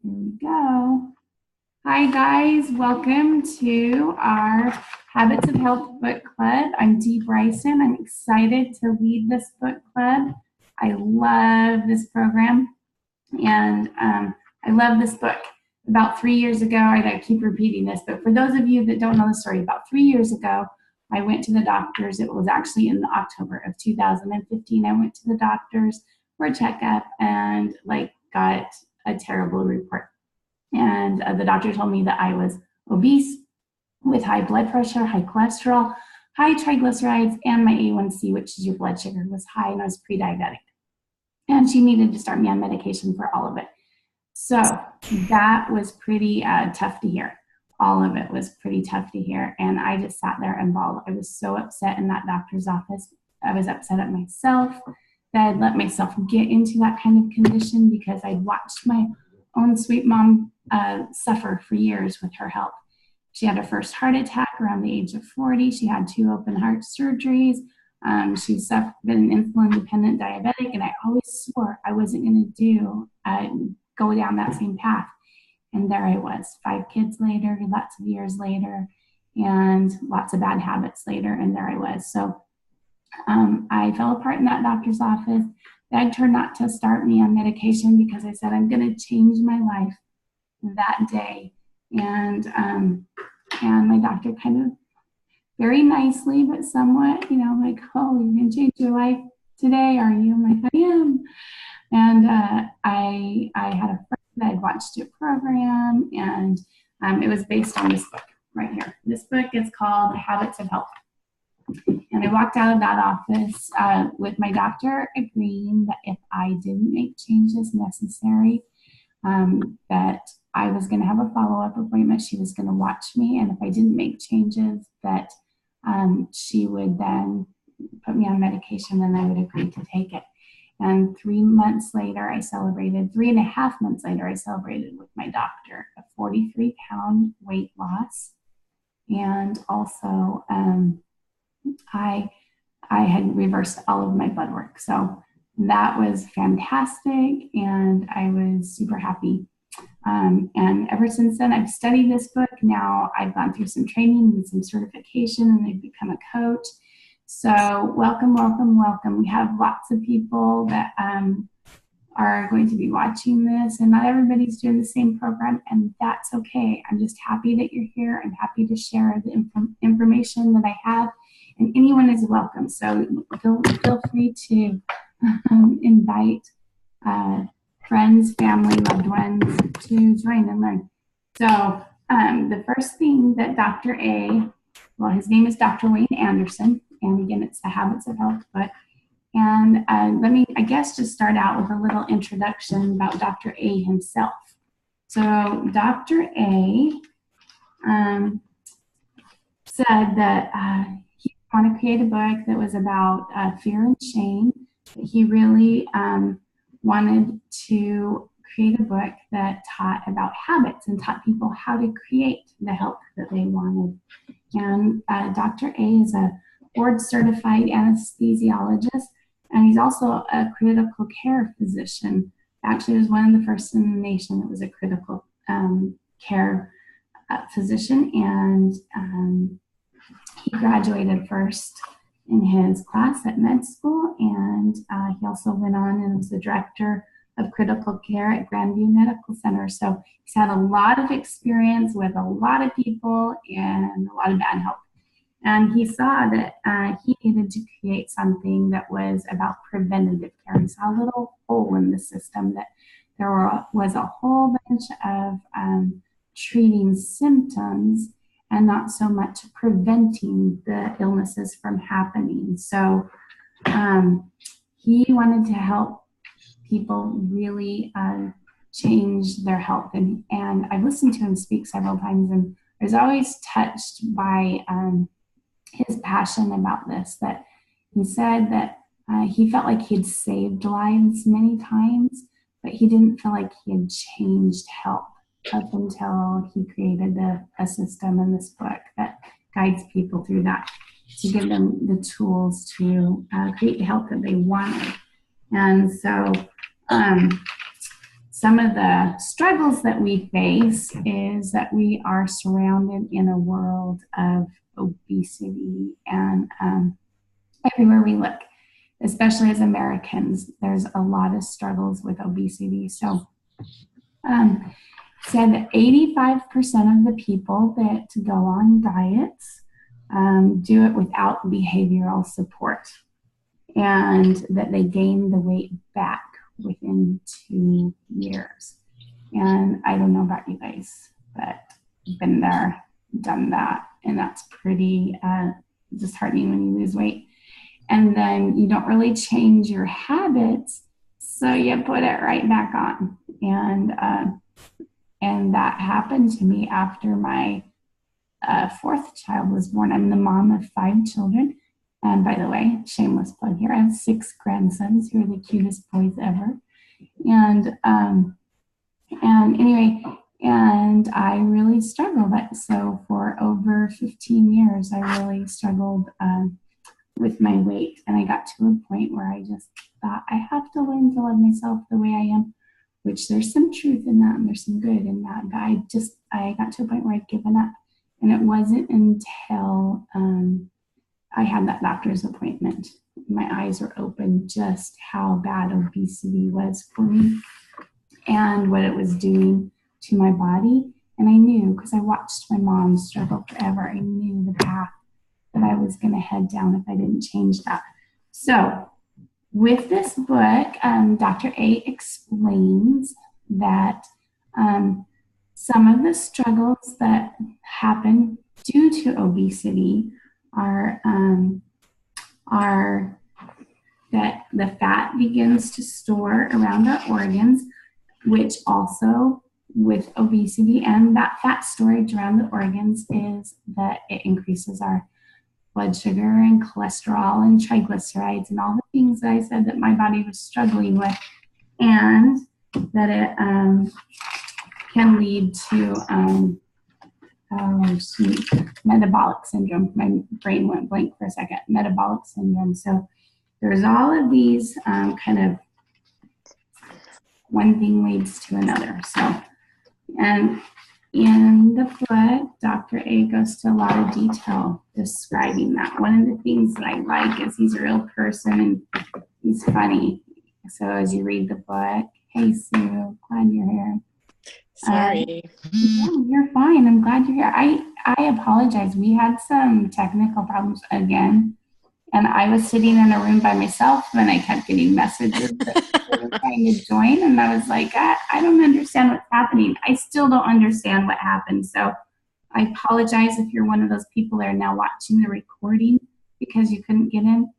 Here we go. Hi guys, welcome to our Habits of Health book club. I'm Dee Bryson. I'm excited to lead this book club. I love this program and I love this book. About 3 years ago, I keep repeating this, but for those of you that don't know the story, about 3 years ago, I went to the doctors. It was actually in October of 2015. I went to the doctors for a checkup and got a terrible report. And the doctor told me that I was obese with high blood pressure, high cholesterol, high triglycerides, and my A1C, which is your blood sugar, was high, and I was pre-diabetic. And she needed to start me on medication for all of it. So that was pretty tough to hear. All of it was pretty tough to hear. And I just sat there and bawled. I was so upset in that doctor's office. I was upset at myself that I'd let myself get into that kind of condition because I'd watched my own sweet mom suffer for years with her health. She had her first heart attack around the age of 40. She had 2 open heart surgeries. She's been an insulin-dependent diabetic, and I always swore I wasn't going to go down that same path. And there I was, 5 kids later, lots of years later, and lots of bad habits later, and there I was. So I fell apart in that doctor's office, begged her not to start me on medication because I said, I'm going to change my life that day. And my doctor kind of very nicely, but somewhat, like, oh, you're going to change your life today, are you? I'm like, I am. And I had a friend that had watched a program, and it was based on this book right here. This book is called Habits of Health. And I walked out of that office with my doctor agreeing that if I didn't make changes necessary, that I was going to have a follow-up appointment. She was going to watch me, and if I didn't make changes, that she would then put me on medication, and I would agree to take it. And 3 months later, 3.5 months later, I celebrated with my doctor a 43-pound weight loss. And also, I had reversed all of my blood work. So that was fantastic, and I was super happy. And ever since then, I've studied this book. Now I've gone through some training and some certification, and I've become a coach. So welcome, welcome, welcome. We have lots of people that are going to be watching this, and not everybody's doing the same program, and that's okay. I'm just happy that you're here. I'm happy to share the information that I have, and anyone is welcome. So feel free to invite friends, family, loved ones to join and learn. So the first thing that Dr. A, well, his name is Dr. Wayne Anderson, and again, it's the Habits of Health book. And let me, I guess, just start out with a little introduction about Dr. A himself. So Dr. A said that he wanted to create a book that was about fear and shame. That he really wanted to create a book that taught about habits and taught people how to create the health that they wanted. And Dr. A is a board-certified anesthesiologist, and he's also a critical care physician. Actually, he was one of the first in the nation that was a critical care physician, and he graduated first in his class at med school, and he also went on and was the director of critical care at Grandview Medical Center. So he's had a lot of experience with a lot of people and a lot of bad health. And he saw that he needed to create something that was about preventative care. He saw a little hole in the system, that there was a whole bunch of treating symptoms and not so much preventing the illnesses from happening. So he wanted to help people really change their health. And I've listened to him speak several times, and I was always touched by his passion about this, that he said that he felt like he had saved lives many times, but he didn't feel like he had changed health up until he created a system in this book that guides people through that, to give them the tools to create the health that they wanted. And so some of the struggles that we face is that we are surrounded in a world of obesity, and everywhere we look, especially as Americans, there's a lot of struggles with obesity. So said that 85% of the people that go on diets do it without behavioral support, and that they gain the weight back within 2 years. And I don't know about you guys, but I've been there, done that, and that's pretty disheartening when you lose weight. And then you don't really change your habits, so you put it right back on. And that happened to me after my fourth child was born. I'm the mom of 5 children. And by the way, shameless plug here, I have 6 grandsons who are the cutest boys ever. And anyway, and I really struggled. So for over 15 years, I really struggled with my weight. And I got to a point where I just thought, I have to learn to love myself the way I am, which there's some truth in that and there's some good in that. But I got to a point where I'd given up. And it wasn't until I had that doctor's appointment, my eyes were open just how bad obesity was for me and what it was doing to my body. And I knew, because I watched my mom struggle forever, I knew the path that I was going to head down if I didn't change that. So with this book, Dr. A explains that some of the struggles that happen due to obesity are that the fat begins to store around our organs, which also with obesity and that fat storage around the organs is that it increases our blood sugar and cholesterol and triglycerides and all the things that I said that my body was struggling with, and that it can lead to metabolic syndrome. My brain went blank for a second. Metabolic syndrome. So there's all of these kind of one thing leads to another. So, and in the book, Dr. A goes to a lot of detail describing that. One of the things that I like is he's a real person and he's funny. So as you read the book, hey Sue, glad you're here. Sorry. Yeah, you're fine. I'm glad you're here. I apologize. We had some technical problems again, and I was sitting in a room by myself and I kept getting messages that they were trying to join, and I was like, I don't understand what's happening. I still don't understand what happened. So I apologize if you're one of those people that are now watching the recording because you couldn't get in.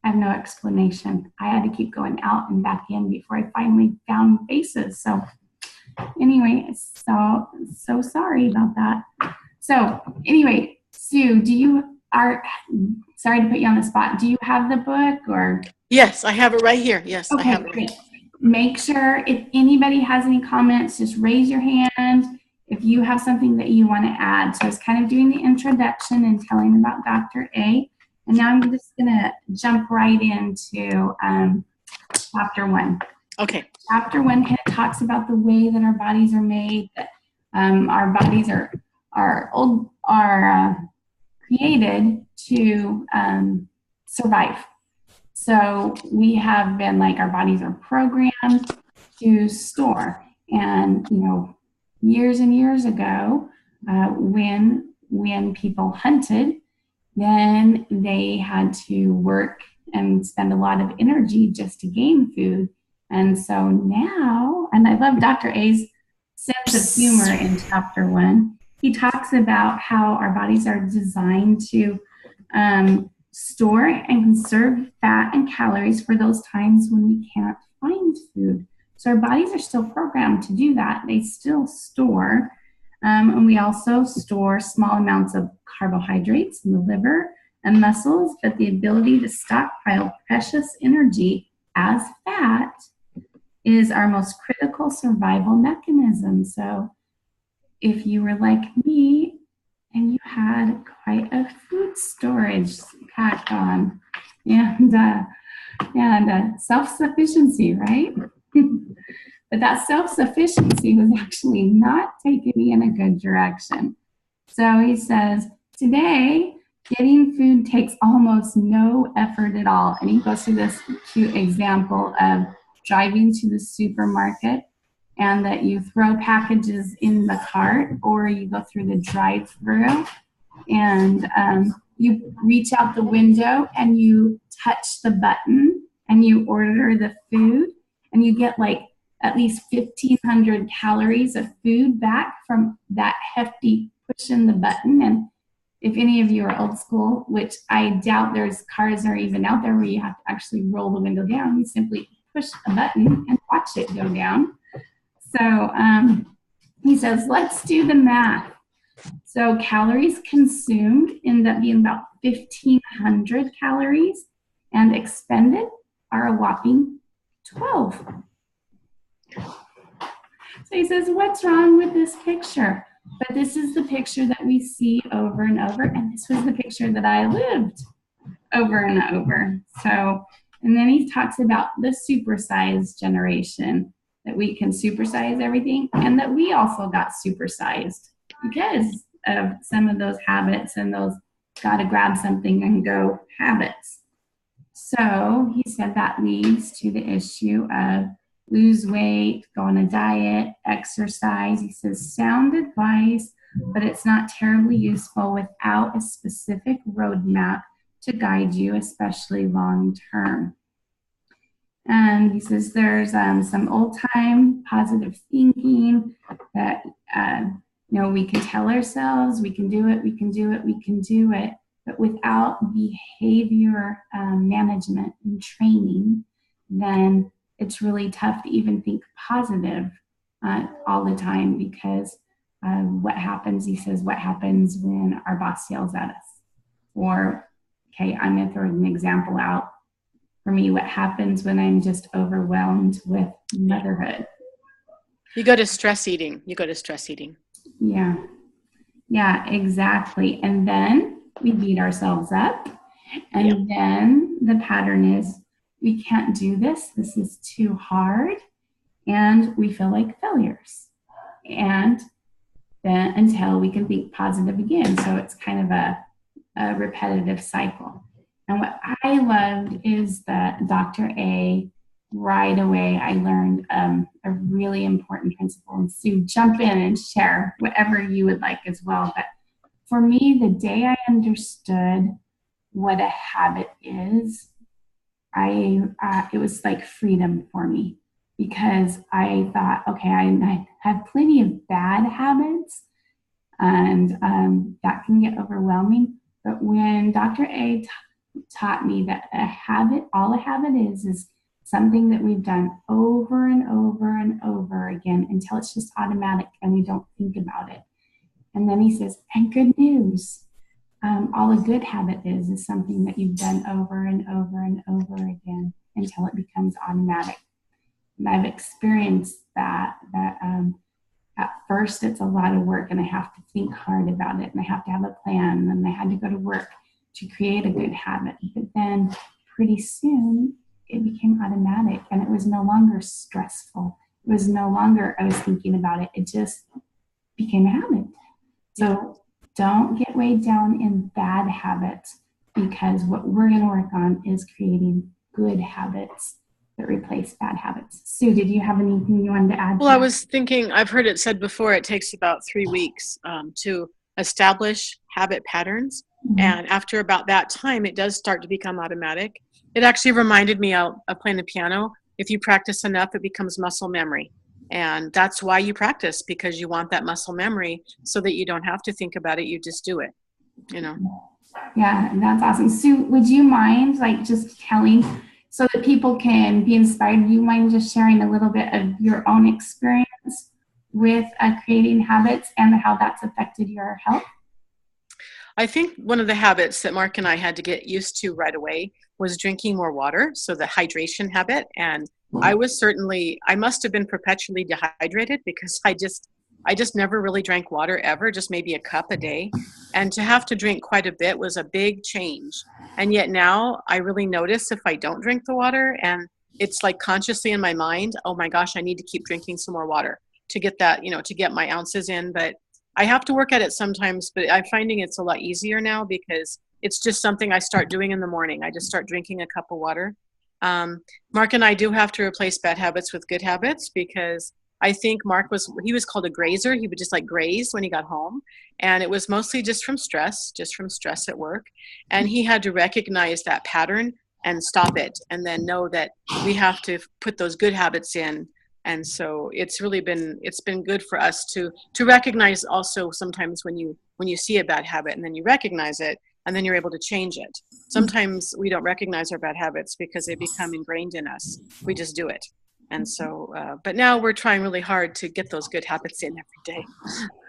I have no explanation. I had to keep going out and back in before I finally found faces. So anyway, so sorry about that. So anyway, Sue, sorry to put you on the spot. Do you have the book or? Yes, I have it right here. Yes, okay, I have it. Great. Make sure if anybody has any comments, just raise your hand if you have something that you want to add. So I was kind of doing the introduction and telling about Dr. A. And now I'm just going to jump right into chapter 1. Okay. Chapter 1 kind of talks about the way that our bodies are made, that our bodies are created to survive. So we have been our bodies are programmed to store. And, years and years ago, when people hunted, then they had to work and spend a lot of energy just to gain food. And so now, and I love Dr. A's sense of humor in chapter 1. He talks about how our bodies are designed to store and conserve fat and calories for those times when we can't find food. So our bodies are still programmed to do that. They still store. And we also store small amounts of carbohydrates in the liver and muscles, but the ability to stockpile precious energy as fat is our most critical survival mechanism. So if you were like me and you had quite a food storage pack on and self-sufficiency, right? But that self-sufficiency was actually not taking me in a good direction. So he says, today, getting food takes almost no effort at all. And he goes through this cute example of driving to the supermarket and that you throw packages in the cart or you go through the drive-through and you reach out the window and you touch the button and you order the food and you get like at least 1,500 calories of food back from that hefty pushing the button. And if any of you are old school, which I doubt there's cars are even out there where you have to actually roll the window down, you simply push a button and watch it go down. So he says, let's do the math. So calories consumed end up being about 1,500 calories and expended are a whopping 12. So he says, what's wrong with this picture? But this is the picture that we see over and over, and this was the picture that I lived over and over. So, and then he talks about the supersized generation, that we can supersize everything, and that we also got supersized because of some of those habits and those gotta grab something and go habits. So he said that leads to the issue of lose weight, go on a diet, exercise. He says sound advice, but it's not terribly useful without a specific roadmap to guide you, especially long term. And he says there's some old time positive thinking that we can tell ourselves we can do it, we can do it, we can do it, but without behavior management and training, then it's really tough to even think positive all the time because what happens, he says, what happens when our boss yells at us? Or, okay, I'm going to throw an example out. For me, what happens when I'm just overwhelmed with motherhood? You go to stress eating. Yeah, exactly. And then we beat ourselves up. And then the pattern is, we can't do this. This is too hard. And we feel like failures. And then until we can think positive again. So it's kind of a repetitive cycle. And what I loved is that Dr. A, right away, I learned a really important principle. And Sue, jump in and share whatever you would like as well. But for me, the day I understood what a habit is, it was like freedom for me because I thought, okay, I have plenty of bad habits and that can get overwhelming. But when Dr. A taught me that all a habit is something that we've done over and over and over again until it's just automatic and we don't think about it. And then he says, and good news. All a good habit is something that you've done over and over and over again until it becomes automatic. And I've experienced that at first it's a lot of work and I have to think hard about it and I have to have a plan and I had to go to work to create a good habit. But then pretty soon it became automatic and it was no longer stressful. It was no longer I was thinking about it. It just became a habit. So don't get weighed down in bad habits because what we're going to work on is creating good habits that replace bad habits. Sue, did you have anything you wanted to add? Well, I was thinking, I've heard it said before, it takes about 3 weeks to establish habit patterns. Mm-hmm. And after about that time, it does start to become automatic. It actually reminded me of playing the piano. If you practice enough, it becomes muscle memory. And that's why you practice, because you want that muscle memory so that you don't have to think about it. You just do it, Yeah, that's awesome. Sue, would you mind just telling so that people can be inspired? Do you mind just sharing a little bit of your own experience with creating habits and how that's affected your health? I think one of the habits that Mark and I had to get used to right away was drinking more water. So the hydration habit. And I must have been perpetually dehydrated because I just never really drank water ever, just maybe a cup a day. And to have to drink quite a bit was a big change. And yet now I really notice if I don't drink the water, and it's like consciously in my mind, oh my gosh, I need to keep drinking some more water to get that, to get my ounces in. But I have to work at it sometimes, but I'm finding it's a lot easier now because it's just something I start doing in the morning. I just start drinking a cup of water. Mark and I do have to replace bad habits with good habits because I think Mark he was called a grazer. He would just like graze when he got home. And it was mostly just from stress at work. And he had to recognize that pattern and stop it and then know that we have to put those good habits in. And so it's been good for us to recognize also sometimes when you see a bad habit and then you recognize it and then you're able to change it. Sometimes we don't recognize our bad habits because they become ingrained in us. We just do it. And so, but now we're trying really hard to get those good habits in every day.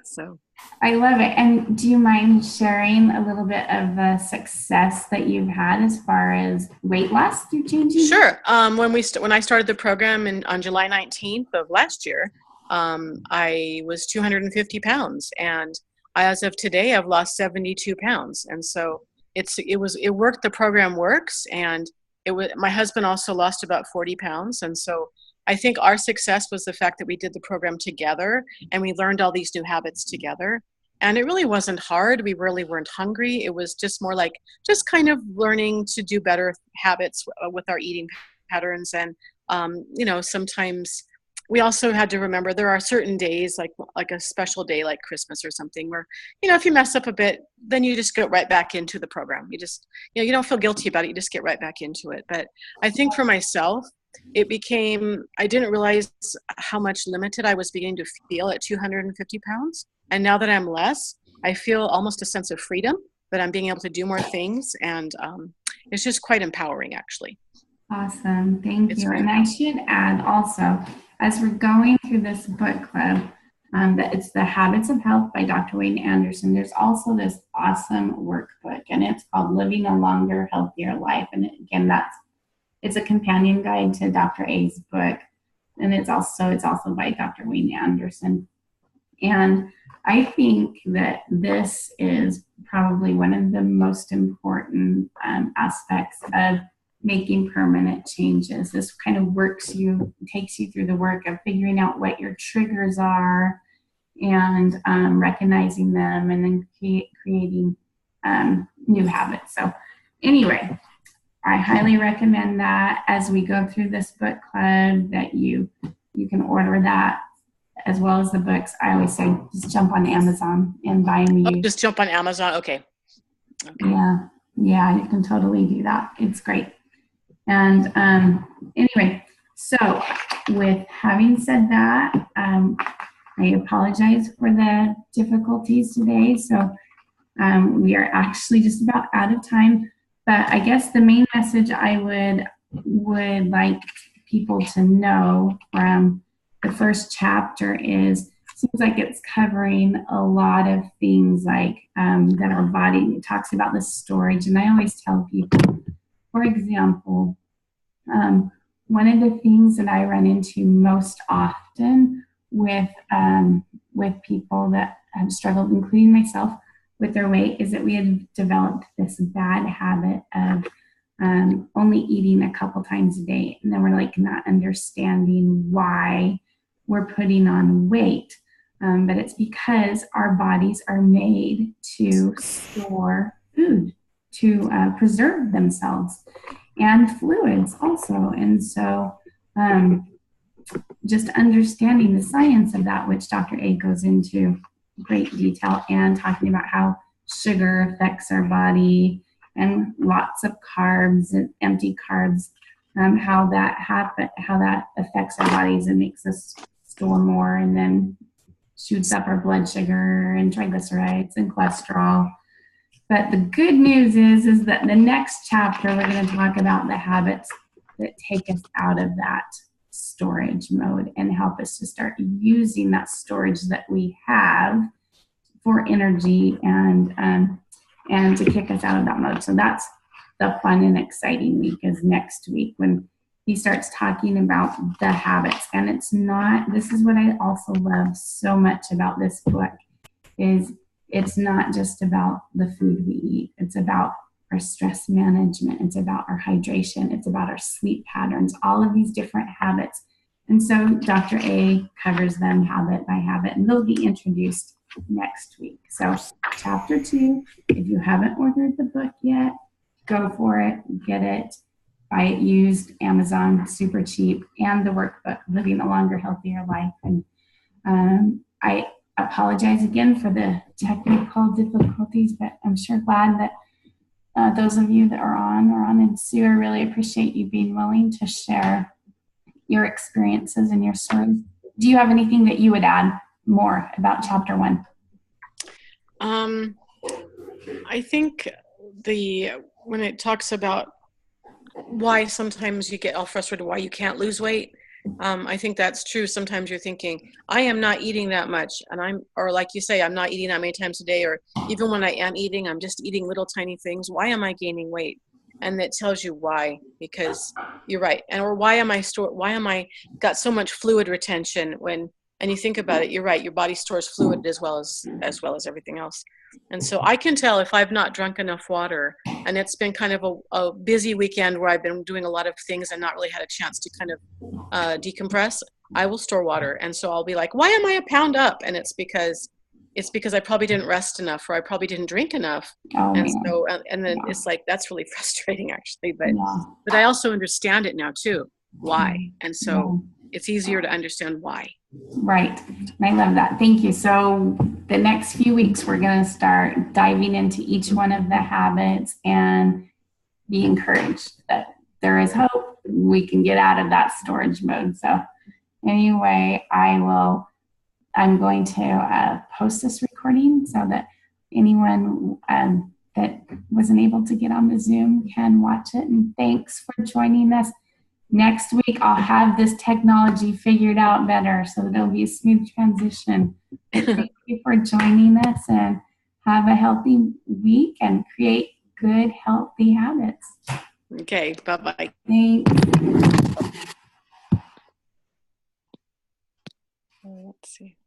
So I love it. And do you mind sharing a little bit of the success that you've had as far as weight loss through changing? Sure. When I started the program on July 19th of last year, I was 250 pounds, and as of today, I've lost 72 pounds. And so it worked. The program works, and my husband also lost about 40 pounds. And so I think our success was the fact that we did the program together and we learned all these new habits together. And it really wasn't hard. We really weren't hungry. It was just more like just kind of learning to do better habits with our eating patterns. And, sometimes we also had to remember there are certain days like a special day like Christmas or something where, if you mess up a bit, then you just go right back into the program. You just, you don't feel guilty about it. You just get right back into it. But I think for myself, I didn't realize how much limited I was beginning to feel at 250 pounds. And now that I'm less, I feel almost a sense of freedom that I'm being able to do more things. And it's just quite empowering, actually. Awesome. Thank you. And I should add also, as we're going through this book club, that it's The Habits of Health by Dr. Wayne Anderson. There's also this awesome workbook, and it's called Living a Longer, Healthier Life. And again, it's a companion guide to Dr. A's book, and it's also by Dr. Wayne Anderson. And I think that this is probably one of the most important aspects of making permanent changes. This kind of takes you through the work of figuring out what your triggers are and recognizing them and then creating new habits. So anyway, I highly recommend that as we go through this book club that you can order that as well as the books. I always say just jump on Amazon and buy them. Just jump on Amazon. Okay. Yeah, you can totally do that. It's great. And anyway, so with having said that, I apologize for the difficulties today. So we are actually just about out of time. But I guess the main message I would like people to know from the first chapter is, it seems like it's covering a lot of things like that our body talks about the storage. And I always tell people, for example, one of the things that I run into most often with people that have struggled, including myself, with their weight is that we have developed this bad habit of only eating a couple times a day. And then we're like not understanding why we're putting on weight. But it's because our bodies are made to store food, to preserve themselves, and fluids also. And so just understanding the science of that, which Dr. A goes into great detail, and talking about how sugar affects our body and lots of carbs and empty carbs, how that affects our bodies and makes us store more and then shoots up our blood sugar and triglycerides and cholesterol. But the good news is that the next chapter we're going to talk about the habits that take us out of that storage mode and help us to start using that storage that we have for energy and to kick us out of that mode. So that's the fun and exciting week, is next week when he starts talking about the habits. And this is what I also love so much about this book, is it's not just about the food we eat. It's about our stress management. It's about our hydration. It's about our sleep patterns, all of these different habits. And so Dr. A covers them habit by habit, and they'll be introduced next week. So chapter 2, if you haven't ordered the book yet, go for it, get it, buy it used, Amazon, super cheap, and the workbook, Living a Longer, Healthier Life. And I apologize again for the technical difficulties, but I'm sure glad that those of you that are on, and Sue, I really appreciate you being willing to share your experiences and your stories. Do you have anything that you would add more about chapter 1? I think when it talks about why sometimes you get all frustrated, why you can't lose weight, I think that's true. Sometimes you're thinking, I am not eating that much, or like you say, I'm not eating that many times a day, or even when I am eating, I'm just eating little tiny things. Why am I gaining weight? And it tells you why, because you're right. Or why am I got so much fluid retention and you think about it, you're right, your body stores fluid as well as everything else. And so I can tell if I've not drunk enough water, and it's been kind of a busy weekend where I've been doing a lot of things and not really had a chance to kind of decompress, I will store water. And so I'll be like, why am I a pound up? And it's because I probably didn't rest enough, or I probably didn't drink enough. And then it's like, that's really frustrating actually, but I also understand it now too, why. And so it's easier to understand why. Right. I love that. Thank you. So the next few weeks, we're going to start diving into each one of the habits, and be encouraged that there is hope. We can get out of that storage mode. So anyway, I'm going to post this recording so that anyone that wasn't able to get on the Zoom can watch it. And thanks for joining us. Next week, I'll have this technology figured out better so that it'll be a smooth transition. Thank you for joining us, and have a healthy week and create good, healthy habits. Okay, bye-bye. Thanks. Let's see.